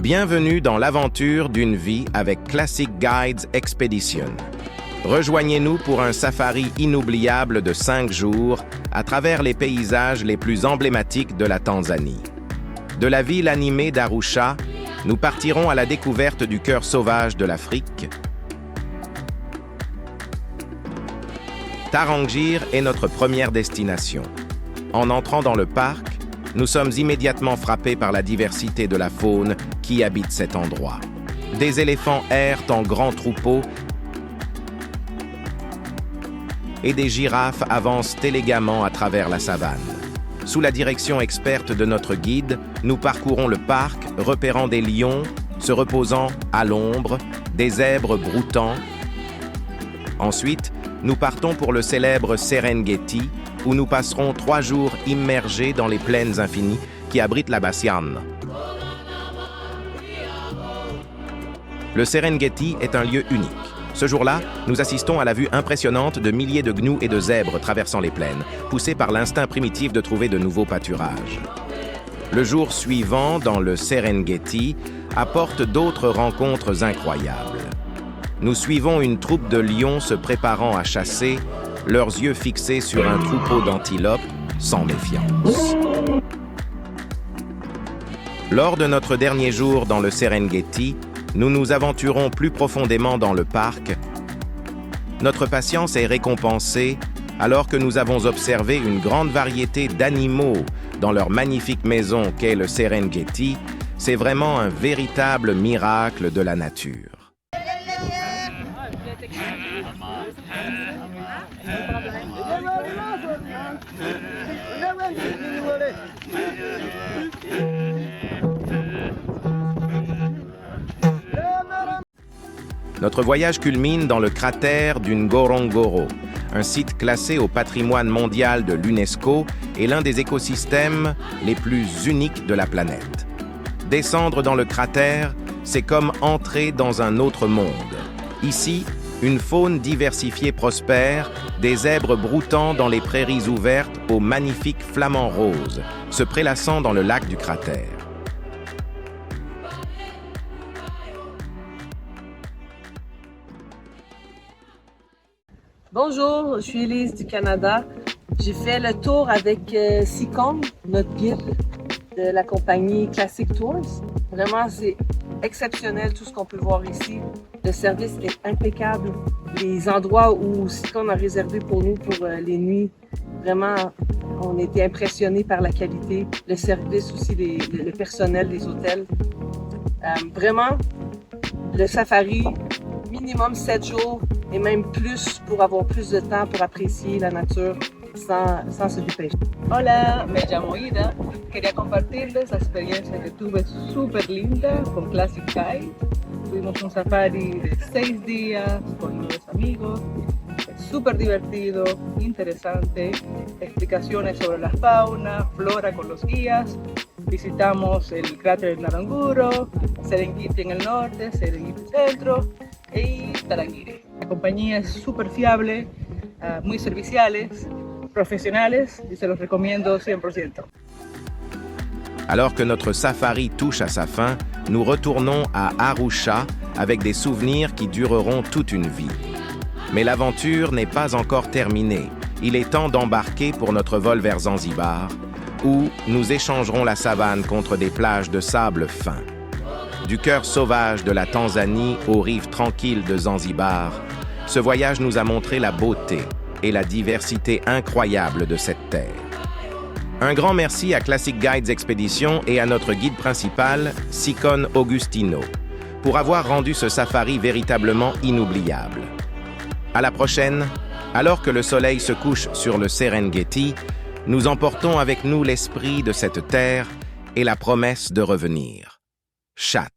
Bienvenue dans l'aventure d'une vie avec Classic Guides Expedition. Rejoignez-nous pour un safari inoubliable de 5 jours à travers les paysages les plus emblématiques de la Tanzanie. De la ville animée d'Arusha, nous partirons à la découverte du cœur sauvage de l'Afrique. Tarangire est notre première destination. En entrant dans le parc, nous sommes immédiatement frappés par la diversité de la faune qui habite cet endroit. Des éléphants errent en grands troupeaux et des girafes avancent élégamment à travers la savane. Sous la direction experte de notre guide, nous parcourons le parc, repérant des lions, se reposant à l'ombre, des zèbres broutant. Ensuite, nous partons pour le célèbre Serengeti, où nous passerons 3 jours immergés dans les plaines infinies qui abritent la Basiane. Le Serengeti est un lieu unique. Ce jour-là, nous assistons à la vue impressionnante de milliers de gnous et de zèbres traversant les plaines, poussés par l'instinct primitif de trouver de nouveaux pâturages. Le jour suivant, dans le Serengeti, apporte d'autres rencontres incroyables. Nous suivons une troupe de lions se préparant à chasser, leurs yeux fixés sur un troupeau d'antilopes, sans méfiance. Lors de notre dernier jour dans le Serengeti, nous nous aventurons plus profondément dans le parc. Notre patience est récompensée alors que nous avons observé une grande variété d'animaux dans leur magnifique maison qu'est le Serengeti. C'est vraiment un véritable miracle de la nature. Notre voyage culmine dans le cratère du Ngorongoro, un site classé au patrimoine mondial de l'UNESCO et l'un des écosystèmes les plus uniques de la planète. Descendre dans le cratère, c'est comme entrer dans un autre monde. Ici, une faune diversifiée prospère, des zèbres broutant dans les prairies ouvertes aux magnifiques flamants roses, se prélassant dans le lac du cratère. Bonjour, je suis Elise du Canada. J'ai fait le tour avec Sikon, notre guide de la compagnie Classic Tours. Vraiment, c'est exceptionnel tout ce qu'on peut voir ici. Le service est impeccable. Les endroits où Sikon a réservé pour nous pour les nuits, vraiment, on était impressionnés par la qualité. Le service aussi, le personnel des hôtels. Vraiment, le safari, minimum 7 jours et même plus pour avoir plus de temps pour apprécier la nature sans se dépêcher. Hola, me llamo Ida. Quería compartirles la experiencia que tuve súper linda con Classic Guide. Tuvimos un safari de 6 días con 9 amigos. Súper divertido, interesante. Explicaciones sobre la fauna, flora con los guías. Visitamos el cráter de Ngorongoro, Serengeti en el norte, Serengeti centro y Tarangire. La compañía es súper fiable, muy serviciales, professionnels et se los recomiendo 100%. Alors que notre safari touche à sa fin, nous retournons à Arusha avec des souvenirs qui dureront toute une vie. Mais l'aventure n'est pas encore terminée. Il est temps d'embarquer pour notre vol vers Zanzibar, où nous échangerons la savane contre des plages de sable fin. Du cœur sauvage de la Tanzanie aux rives tranquilles de Zanzibar, ce voyage nous a montré la beauté et la diversité incroyable de cette terre. Un grand merci à Classic Guides Expedition et à notre guide principal, Sikon Augustino, pour avoir rendu ce safari véritablement inoubliable. À la prochaine, alors que le soleil se couche sur le Serengeti, nous emportons avec nous l'esprit de cette terre et la promesse de revenir. Chat.